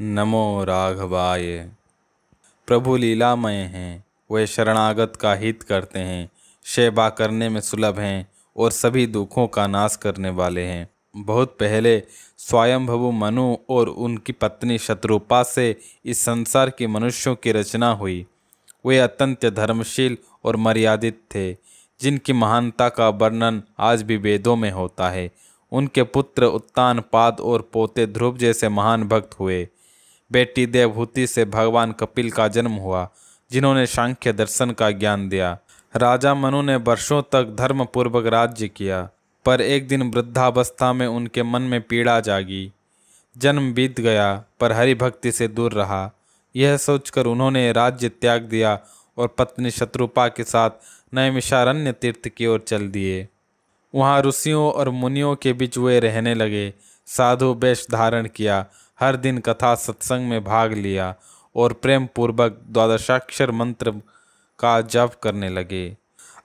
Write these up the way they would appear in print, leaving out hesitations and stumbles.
नमो राघवाय। प्रभु लीलामय हैं, वे शरणागत का हित करते हैं, सेवा करने में सुलभ हैं और सभी दुखों का नाश करने वाले हैं। बहुत पहले स्वयंभू मनु और उनकी पत्नी शत्रुपा से इस संसार के मनुष्यों की रचना हुई। वे अत्यंत धर्मशील और मर्यादित थे, जिनकी महानता का वर्णन आज भी वेदों में होता है। उनके पुत्र उत्तानपाद और पोते ध्रुव जैसे महान भक्त हुए। बेटी देवहूति से भगवान कपिल का जन्म हुआ, जिन्होंने सांख्य दर्शन का ज्ञान दिया। राजा मनु ने वर्षों तक धर्मपूर्वक राज्य किया, पर एक दिन वृद्धावस्था में उनके मन में पीड़ा जागी। जन्म बीत गया पर हरि भक्ति से दूर रहा। यह सोचकर उन्होंने राज्य त्याग दिया और पत्नी शत्रुपा के साथ नैमिषारण्य तीर्थ की ओर चल दिए। वहाँ ऋषियों और मुनियों के बीच वे रहने लगे। साधु वेश धारण किया, हर दिन कथा सत्संग में भाग लिया और प्रेम पूर्वक द्वादशाक्षर मंत्र का जप करने लगे।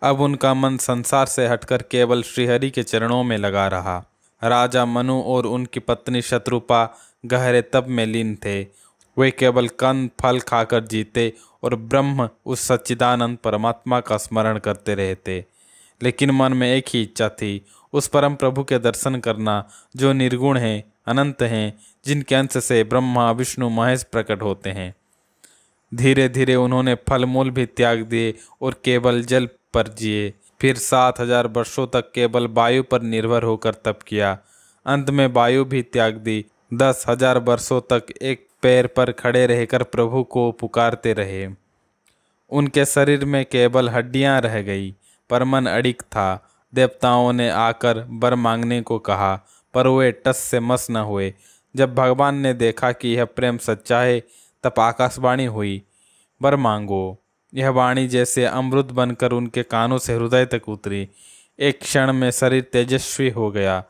अब उनका मन संसार से हटकर केवल श्रीहरि के चरणों में लगा रहा। राजा मनु और उनकी पत्नी शत्रुपा गहरे तप में लीन थे। वे केवल कंद फल खाकर जीते और ब्रह्म उस सच्चिदानंद परमात्मा का स्मरण करते रहते। लेकिन मन में एक ही इच्छा थी, उस परम प्रभु के दर्शन करना जो निर्गुण हैं, अनंत हैं, जिनके अंश से ब्रह्मा विष्णु महेश प्रकट होते हैं। धीरे धीरे उन्होंने फल मूल भी त्याग दिए और केवल जल पर जिए। फिर 7,000 वर्षों तक केवल वायु पर निर्भर होकर तप किया। अंत में वायु भी त्याग दी। 10,000 वर्षों तक एक पैर पर खड़े रहकर प्रभु को पुकारते रहे। उनके शरीर में केवल हड्डियां रह गई, पर मन अडिग था। देवताओं ने आकर वर मांगने को कहा, पर वे टस से मस न हुए। जब भगवान ने देखा कि यह प्रेम सच्चा है, तब आकाशवाणी हुई, वर मांगो। यह वाणी जैसे अमृत बनकर उनके कानों से हृदय तक उतरी। एक क्षण में शरीर तेजस्वी हो गया।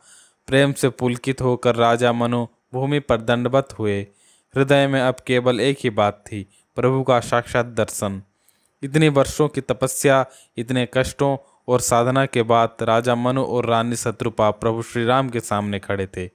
प्रेम से पुलकित होकर राजा मनु भूमि पर दंडवत हुए। हृदय में अब केवल एक ही बात थी, प्रभु का साक्षात दर्शन। इतनी वर्षों की तपस्या, इतने कष्टों और साधना के बाद राजा मनु और रानी शत्रुपा प्रभु श्री राम के सामने खड़े थे।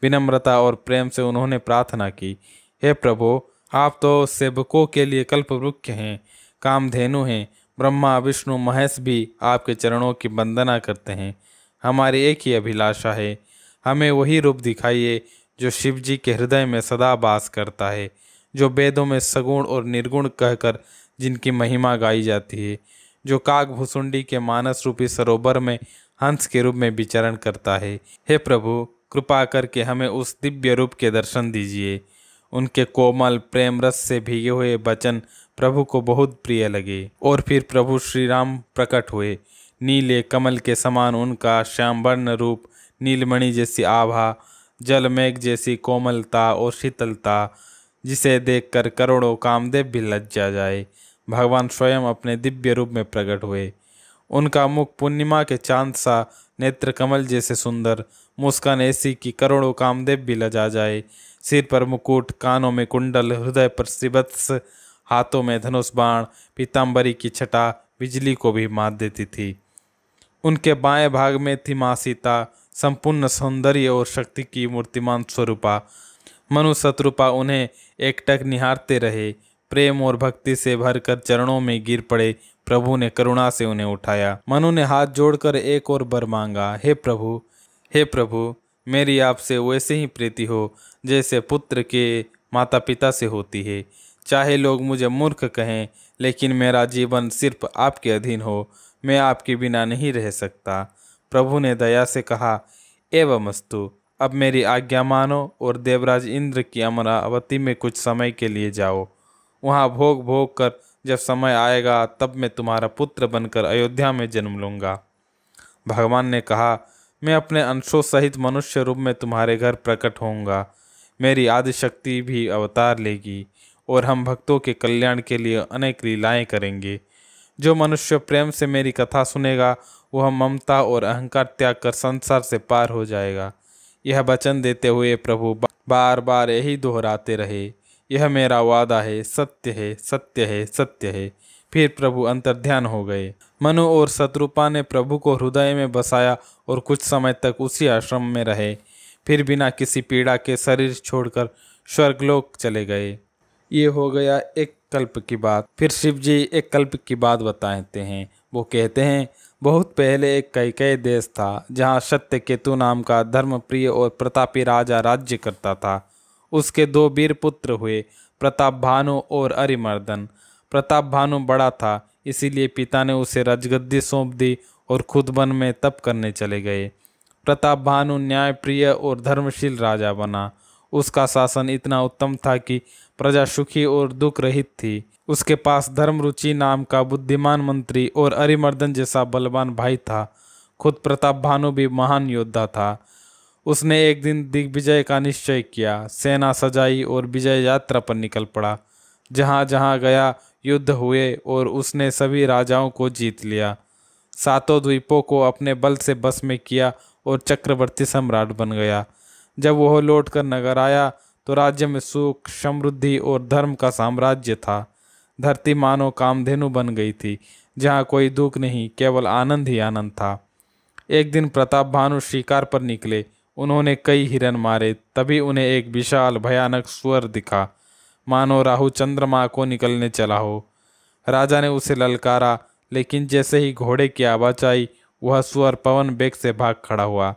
विनम्रता और प्रेम से उन्होंने प्रार्थना की, हे प्रभु, आप तो सेवकों के लिए कल्पवृक्ष हैं, कामधेनु हैं। ब्रह्मा विष्णु महेश भी आपके चरणों की वंदना करते हैं। हमारी एक ही अभिलाषा है, हमें वही रूप दिखाइए जो शिव जी के हृदय में सदा वास करता है, जो वेदों में सगुण और निर्गुण कहकर जिनकी महिमा गाई जाती है, जो काकभुसुंडी के मानस रूपी सरोवर में हंस के रूप में विचरण करता है। हे प्रभु, कृपा करके हमें उस दिव्य रूप के दर्शन दीजिए। उनके कोमल प्रेम रस से भीगे हुए वचन प्रभु को बहुत प्रिय लगे और फिर प्रभु श्री राम प्रकट हुए। नीले कमल के समान उनका श्यामवर्ण रूप, नीलमणि जैसी आभा, जल मेघ जैसी कोमलता और शीतलता, जिसे देखकर करोड़ों कामदेव भी लज्जा जाए। भगवान स्वयं अपने दिव्य रूप में प्रकट हुए। उनका मुख पूर्णिमा के चांद सा, नेत्र कमल जैसे सुंदर, मुस्कान ऐसी कि करोड़ों कामदेव भी लजा जाए। सिर पर मुकुट, कानों में कुंडल, हृदय पर श्रीवत्स, हाथों में धनुष बाण, पीताम्बरी की छटा बिजली को भी मात देती थी। उनके बाएं भाग में थी माँ सीता, संपूर्ण सौंदर्य और शक्ति की मूर्तिमान स्वरूपा। मनु शत्रुपा उन्हें एकटक निहारते रहे। प्रेम और भक्ति से भरकर चरणों में गिर पड़े। प्रभु ने करुणा से उन्हें उठाया। मनु ने हाथ जोड़कर एक और वर मांगा, हे प्रभु, मेरी आपसे वैसे ही प्रीति हो जैसे पुत्र के माता पिता से होती है। चाहे लोग मुझे मूर्ख कहें, लेकिन मेरा जीवन सिर्फ आपके अधीन हो। मैं आपके बिना नहीं रह सकता। प्रभु ने दया से कहा, एवमस्तु, अब मेरी आज्ञा मानो और देवराज इंद्र की अमरावती में कुछ समय के लिए जाओ। वहाँ भोग भोग कर जब समय आएगा, तब मैं तुम्हारा पुत्र बनकर अयोध्या में जन्म लूँगा। भगवान ने कहा, मैं अपने अंशों सहित मनुष्य रूप में तुम्हारे घर प्रकट होऊंगा। मेरी आदि शक्ति भी अवतार लेगी और हम भक्तों के कल्याण के लिए अनेक लीलाएं करेंगे। जो मनुष्य प्रेम से मेरी कथा सुनेगा, वह ममता और अहंकार त्याग कर संसार से पार हो जाएगा। यह वचन देते हुए प्रभु बार बार यही दोहराते रहे, यह मेरा वादा है, सत्य है, सत्य है, सत्य है। फिर प्रभु अंतर्ध्यान हो गए। मनु और शत्रुपा ने प्रभु को हृदय में बसाया और कुछ समय तक उसी आश्रम में रहे। फिर बिना किसी पीड़ा के शरीर छोड़कर स्वर्गलोक चले गए। ये हो गया एक कल्प की बात। फिर शिव जी एक कल्प की बात बताते हैं। वो कहते हैं, बहुत पहले एक कैकेय देश था जहाँ सत्यकेतु नाम का धर्मप्रिय और प्रतापी राजा राज्य करता था। उसके दो वीर पुत्र हुए, प्रताप भानु और अरिमर्दन। प्रताप भानु बड़ा था, इसीलिए पिता ने उसे राजगद्दी सौंप दी और खुद वन में तप करने चले गए। प्रताप भानु न्यायप्रिय और धर्मशील राजा बना। उसका शासन इतना उत्तम था कि प्रजा सुखी और दुख रहित थी। उसके पास धर्मरुचि नाम का बुद्धिमान मंत्री और अरिमर्दन जैसा बलवान भाई था। खुद प्रताप भानु भी महान योद्धा था। उसने एक दिन दिग्विजय का निश्चय किया, सेना सजाई और विजय यात्रा पर निकल पड़ा। जहाँ जहाँ गया युद्ध हुए और उसने सभी राजाओं को जीत लिया। सातों द्वीपों को अपने बल से बस में किया और चक्रवर्ती सम्राट बन गया। जब वह लौटकर नगर आया तो राज्य में सुख, समृद्धि और धर्म का साम्राज्य था। धरती मानो कामधेनु बन गई थी, जहाँ कोई दुख नहीं, केवल आनंद ही आनंद था। एक दिन प्रताप भानु शिकार पर निकले। उन्होंने कई हिरन मारे। तभी उन्हें एक विशाल भयानक सुअर दिखा, मानो राहु चंद्रमा को निकलने चला हो। राजा ने उसे ललकारा, लेकिन जैसे ही घोड़े की आवाज आई, वह सुअर पवन वेग से भाग खड़ा हुआ।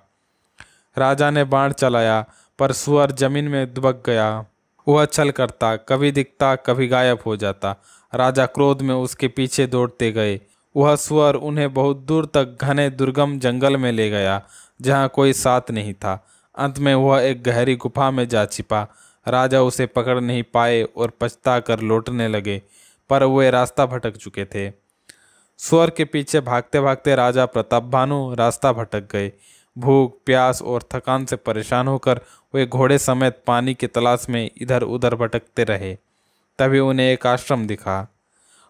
राजा ने बाण चलाया, पर सुअर जमीन में दुबक गया। वह छल करता, कभी दिखता, कभी गायब हो जाता। राजा क्रोध में उसके पीछे दौड़ते गए। वह सुअर उन्हें बहुत दूर तक घने दुर्गम जंगल में ले गया, जहाँ कोई साथ नहीं था। अंत में वह एक गहरी गुफा में जा छिपा। राजा उसे पकड़ नहीं पाए और पछता कर लौटने लगे, पर वे रास्ता भटक चुके थे। सुअर के पीछे भागते भागते राजा प्रताप भानु रास्ता भटक गए। भूख, प्यास और थकान से परेशान होकर वे घोड़े समेत पानी की तलाश में इधर उधर भटकते रहे। तभी उन्हें एक आश्रम दिखा।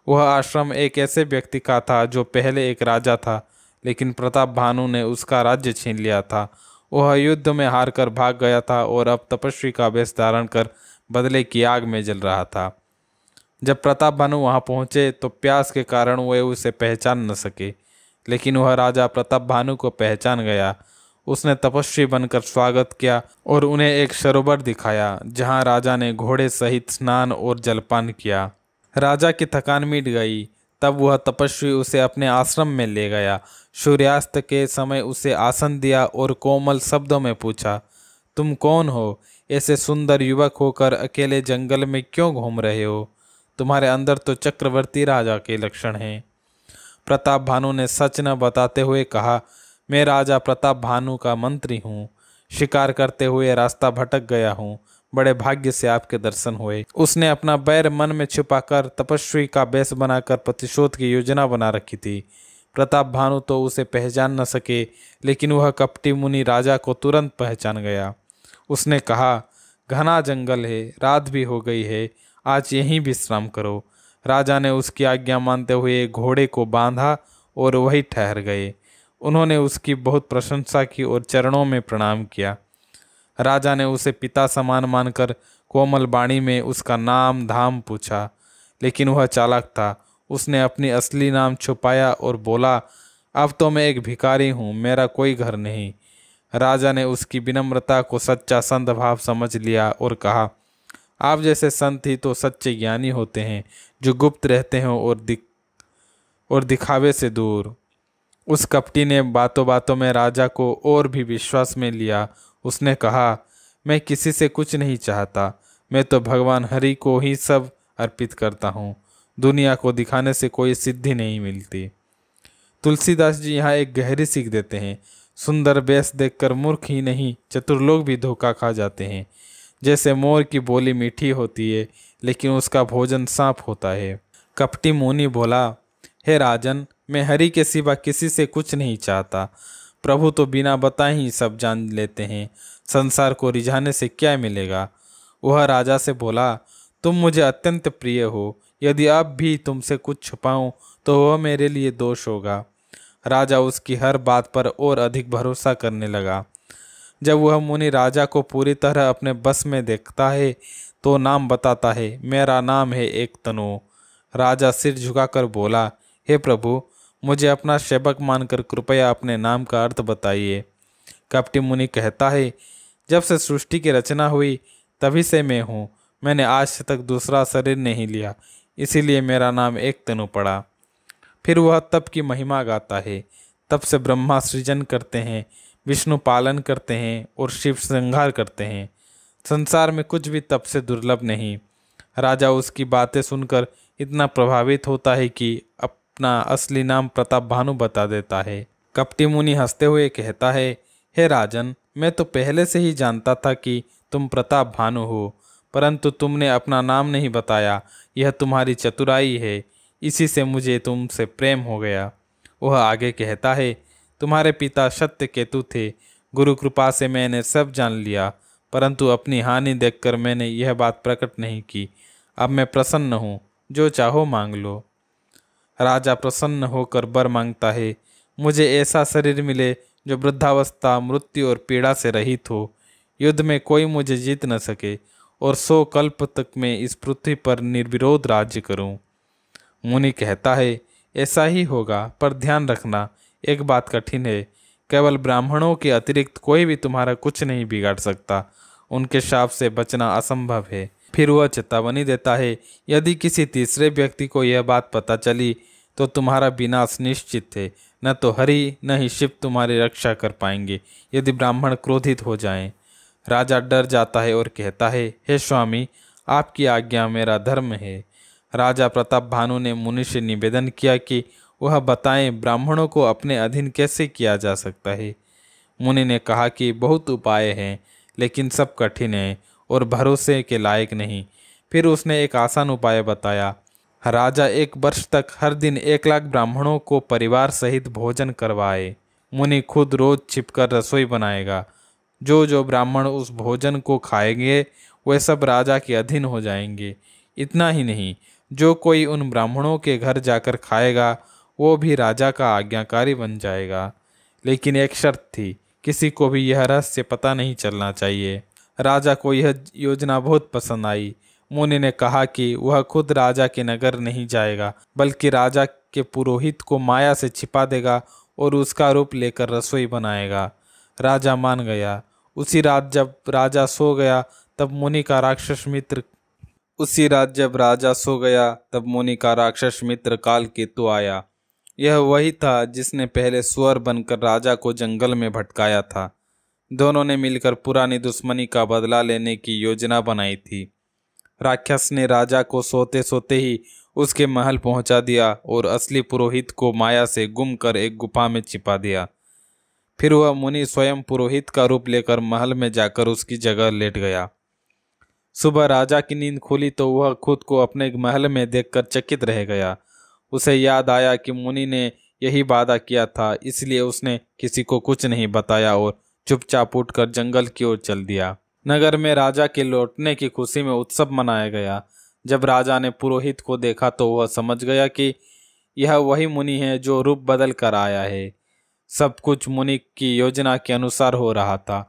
वह आश्रम एक ऐसे व्यक्ति का था जो पहले एक राजा था, लेकिन प्रताप भानु ने उसका राज्य छीन लिया था। वह युद्ध में हारकर भाग गया था और अब तपस्वी का वेश धारण कर बदले की आग में जल रहा था। जब प्रताप भानु वहां पहुंचे तो प्यास के कारण वे उसे पहचान न सके, लेकिन वह राजा प्रताप भानु को पहचान गया। उसने तपस्वी बनकर स्वागत किया और उन्हें एक सरोवर दिखाया, जहां राजा ने घोड़े सहित स्नान और जलपान किया। राजा की थकान मिट गई। तब वह तपस्वी उसे अपने आश्रम में ले गया। सूर्यास्त के समय उसे आसन दिया और कोमल शब्दों में पूछा, तुम कौन हो? ऐसे सुंदर युवक होकर अकेले जंगल में क्यों घूम रहे हो? तुम्हारे अंदर तो चक्रवर्ती राजा के लक्षण हैं। प्रताप भानु ने सच न बताते हुए कहा, मैं राजा प्रताप भानु का मंत्री हूँ। शिकार करते हुए रास्ता भटक गया हूँ। बड़े भाग्य से आपके दर्शन हुए। उसने अपना बैर मन में छिपाकर तपस्वी का वेश बनाकर प्रतिशोध की योजना बना रखी थी। प्रताप भानु तो उसे पहचान न सके, लेकिन वह कपटी मुनि राजा को तुरंत पहचान गया। उसने कहा, घना जंगल है, रात भी हो गई है, आज यहीं विश्राम करो। राजा ने उसकी आज्ञा मानते हुए घोड़े को बांधा और वहीं ठहर गए। उन्होंने उसकी बहुत प्रशंसा की और चरणों में प्रणाम किया। राजा ने उसे पिता समान मानकर कोमल वाणी में उसका नाम धाम पूछा, लेकिन वह चालाक था। उसने अपनी असली नाम छुपाया और बोला, अब तो मैं एक भिखारी हूँ, मेरा कोई घर नहीं। राजा ने उसकी विनम्रता को सच्चा संत भाव समझ लिया और कहा, आप जैसे संत ही तो सच्चे ज्ञानी होते हैं, जो गुप्त रहते हैं और दिखावे से दूर। उस कपटी ने बातों बातों में राजा को और भी विश्वास में लिया। उसने कहा, मैं किसी से कुछ नहीं चाहता, मैं तो भगवान हरि को ही सब अर्पित करता हूँ। दुनिया को दिखाने से कोई सिद्धि नहीं मिलती। तुलसीदास जी यहाँ एक गहरी सीख देते हैं। सुंदर वेश देखकर मूर्ख ही नहीं, चतुर लोग भी धोखा खा जाते हैं। जैसे मोर की बोली मीठी होती है, लेकिन उसका भोजन सांप होता है। कपटी मुनि बोला, हे राजन, मैं हरि के सिवा किसी से कुछ नहीं चाहता। प्रभु तो बिना बताए ही सब जान लेते हैं। संसार को रिझाने से क्या मिलेगा? वह राजा से बोला, तुम मुझे अत्यंत प्रिय हो। यदि अब भी तुमसे कुछ छुपाऊं तो वह मेरे लिए दोष होगा। राजा उसकी हर बात पर और अधिक भरोसा करने लगा। जब वह मुनि राजा को पूरी तरह अपने बस में देखता है तो नाम बताता है, मेरा नाम है एक तनु। राजा सिर झुकाकर बोला, हे प्रभु, मुझे अपना सेवक मानकर कृपया अपने नाम का अर्थ बताइए। कपटी मुनि कहता है, जब से सृष्टि की रचना हुई तभी से मैं हूँ। मैंने आज तक दूसरा शरीर नहीं लिया, इसीलिए मेरा नाम एक तनु पड़ा। फिर वह तप की महिमा गाता है। तब से ब्रह्मा सृजन करते हैं, विष्णु पालन करते हैं और शिव श्रृंगार करते हैं। संसार में कुछ भी तप से दुर्लभ नहीं। राजा उसकी बातें सुनकर इतना प्रभावित होता है कि अपना असली नाम प्रताप भानु बता देता है। कपटी मुनि हंसते हुए कहता है, हे राजन, मैं तो पहले से ही जानता था कि तुम प्रताप भानु हो, परंतु तुमने अपना नाम नहीं बताया। यह तुम्हारी चतुराई है, इसी से मुझे तुमसे प्रेम हो गया। वह आगे कहता है, तुम्हारे पिता सत्य केतु थे। गुरु कृपा से मैंने सब जान लिया, परंतु अपनी हानि देखकर मैंने यह बात प्रकट नहीं की। अब मैं प्रसन्न हूँ, जो चाहो मांग लो। राजा प्रसन्न होकर वर मांगता है, मुझे ऐसा शरीर मिले जो वृद्धावस्था, मृत्यु और पीड़ा से रहित हो। युद्ध में कोई मुझे जीत न सके और 100 कल्प तक मैं इस पृथ्वी पर निर्विरोध राज्य करूं। मुनि कहता है, ऐसा ही होगा, पर ध्यान रखना, एक बात कठिन है। केवल ब्राह्मणों के अतिरिक्त कोई भी तुम्हारा कुछ नहीं बिगाड़ सकता। उनके शाप से बचना असंभव है। फिर वह चेतावनी देता है, यदि किसी तीसरे व्यक्ति को यह बात पता चली तो तुम्हारा विनाश निश्चित है। न तो हरि न ही शिव तुम्हारी रक्षा कर पाएंगे यदि ब्राह्मण क्रोधित हो जाएं। राजा डर जाता है और कहता है, हे स्वामी, आपकी आज्ञा मेरा धर्म है। राजा प्रताप भानु ने मुनि से निवेदन किया कि वह बताएं ब्राह्मणों को अपने अधीन कैसे किया जा सकता है। मुनि ने कहा कि बहुत उपाय हैं, लेकिन सब कठिन है और भरोसे के लायक नहीं। फिर उसने एक आसान उपाय बताया। राजा 1 वर्ष तक हर दिन 1 लाख ब्राह्मणों को परिवार सहित भोजन करवाए। मुनि खुद रोज छिपकर रसोई बनाएगा। जो जो ब्राह्मण उस भोजन को खाएंगे वे सब राजा के अधीन हो जाएंगे। इतना ही नहीं, जो कोई उन ब्राह्मणों के घर जाकर खाएगा वो भी राजा का आज्ञाकारी बन जाएगा। लेकिन एक शर्त थी, किसी को भी यह रहस्य पता नहीं चलना चाहिए। राजा को यह योजना बहुत पसंद आई। मुनि ने कहा कि वह खुद राजा के नगर नहीं जाएगा, बल्कि राजा के पुरोहित को माया से छिपा देगा और उसका रूप लेकर रसोई बनाएगा। राजा मान गया। उसी रात जब राजा सो गया तब मुनि का राक्षस मित्र कालकेतु आया। यह वही था जिसने पहले सुअर बनकर राजा को जंगल में भटकाया था। दोनों ने मिलकर पुरानी दुश्मनी का बदला लेने की योजना बनाई थी। राक्षस ने राजा को सोते सोते ही उसके महल पहुंचा दिया और असली पुरोहित को माया से गुम कर एक गुफा में छिपा दिया। फिर वह मुनि स्वयं पुरोहित का रूप लेकर महल में जाकर उसकी जगह लेट गया। सुबह राजा की नींद खुली तो वह खुद को अपने महल में देखकर चकित रह गया। उसे याद आया कि मुनि ने यही वादा किया था, इसलिए उसने किसी को कुछ नहीं बताया और चुपचाप उठकर जंगल की ओर चल दिया। नगर में राजा के लौटने की खुशी में उत्सव मनाया गया। जब राजा ने पुरोहित को देखा तो वह समझ गया कि यह वही मुनि है जो रूप बदल कर आया है। सब कुछ मुनि की योजना के अनुसार हो रहा था,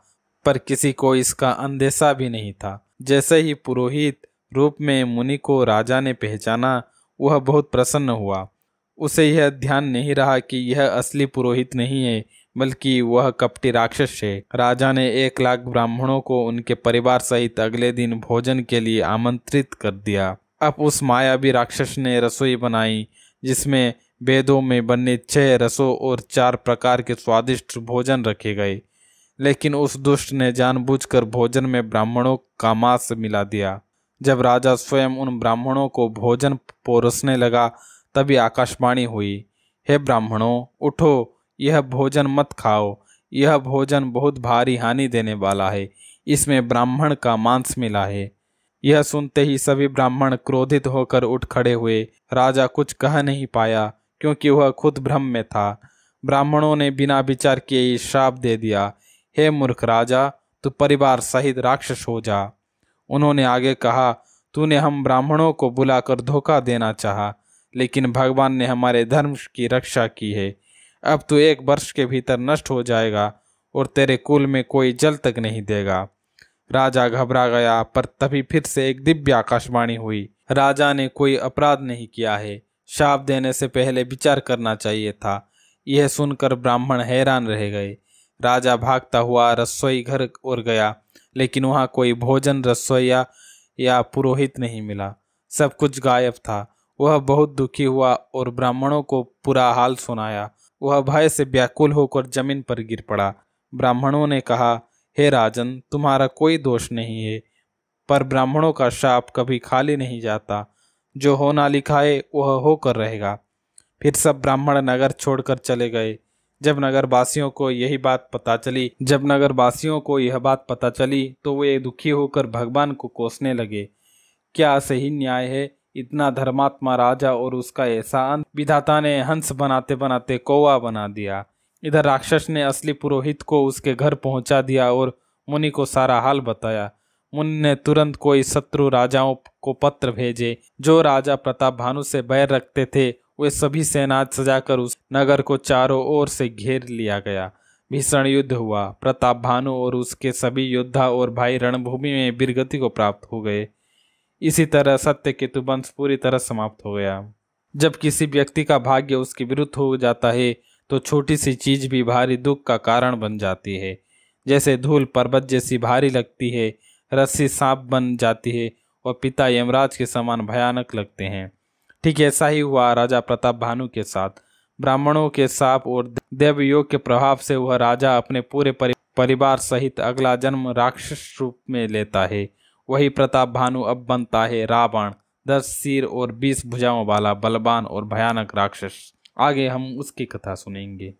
पर किसी को इसका अंदेशा भी नहीं था। जैसे ही पुरोहित रूप में मुनि को राजा ने पहचाना, वह बहुत प्रसन्न हुआ। उसे यह ध्यान नहीं रहा कि यह असली पुरोहित नहीं है, बल्कि वह कपटी राक्षस है। राजा ने 1 लाख ब्राह्मणों को उनके परिवार सहित अगले दिन भोजन के लिए आमंत्रित कर दिया। अब उस मायावी राक्षस ने रसोई बनाई, जिसमें वेदों में बने 6 रसों और 4 प्रकार के स्वादिष्ट भोजन रखे गए। लेकिन उस दुष्ट ने जानबूझकर भोजन में ब्राह्मणों का मांस मिला दिया। जब राजा स्वयं उन ब्राह्मणों को भोजन परोसने लगा, तभी आकाशवाणी हुई, हे ब्राह्मणों, उठो, यह भोजन मत खाओ। यह भोजन बहुत भारी हानि देने वाला है। इसमें ब्राह्मण का मांस मिला है। यह सुनते ही सभी ब्राह्मण क्रोधित होकर उठ खड़े हुए। राजा कुछ कह नहीं पाया, क्योंकि वह खुद भ्रम में था। ब्राह्मणों ने बिना विचार किए ही श्राप दे दिया, हे मूर्ख राजा, तू परिवार सहित राक्षस हो जा। उन्होंने आगे कहा, तूने हम ब्राह्मणों को बुलाकर धोखा देना चाहा, लेकिन भगवान ने हमारे धर्म की रक्षा की है। अब तू 1 वर्ष के भीतर नष्ट हो जाएगा और तेरे कुल में कोई जल तक नहीं देगा। राजा घबरा गया, पर तभी फिर से एक दिव्य आकाशवाणी हुई, राजा ने कोई अपराध नहीं किया है। शाप देने से पहले विचार करना चाहिए था। यह सुनकर ब्राह्मण हैरान रह गए। राजा भागता हुआ रसोई घर ओर गया। लेकिन वहाँ कोई भोजन, रसोइया या पुरोहित नहीं मिला। सब कुछ गायब था। वह बहुत दुखी हुआ और ब्राह्मणों को पूरा हाल सुनाया। वह भय से व्याकुल होकर जमीन पर गिर पड़ा। ब्राह्मणों ने कहा, हे राजन, तुम्हारा कोई दोष नहीं है, पर ब्राह्मणों का शाप कभी खाली नहीं जाता। जो होना लिखा है वह होकर रहेगा। फिर सब ब्राह्मण नगर छोड़कर चले गए। जब नगरवासियों को यह बात पता चली तो वे दुखी होकर भगवान को कोसने लगे। क्या सही न्याय है, इतना धर्मात्मा राजा और उसका ऐसा अंत। विधाता ने हंस बनाते बनाते कौवा बना दिया। इधर राक्षस ने असली पुरोहित को उसके घर पहुंचा दिया और मुनि को सारा हाल बताया। मुनि ने तुरंत कोई शत्रु राजाओं को पत्र भेजे। जो राजा प्रताप भानु से बैर रखते थे वे सभी सेना सजाकर उस नगर को चारों ओर से घेर लिया गया। भीषण युद्ध हुआ। प्रताप भानु और उसके सभी योद्धा और भाई रणभूमि में वीरगति को प्राप्त हो गए। इसी तरह सत्यकेतु वंश पूरी तरह समाप्त हो गया। जब किसी व्यक्ति का भाग्य उसके विरुद्ध हो जाता है तो छोटी सी चीज भी भारी दुख का कारण बन जाती है। जैसे धूल पर्वत जैसी भारी लगती है, रस्सी सांप बन जाती है और पिता यमराज के समान भयानक लगते हैं। ठीक ऐसा ही हुआ राजा प्रताप भानु के साथ। ब्राह्मणों के शाप और देवयोग के प्रभाव से वह राजा अपने पूरे परिवार सहित अगला जन्म राक्षस रूप में लेता है। वही प्रताप भानु अब बनता है रावण, 10 सिर और 20 भुजाओं वाला बलवान और भयानक राक्षस। आगे हम उसकी कथा सुनेंगे।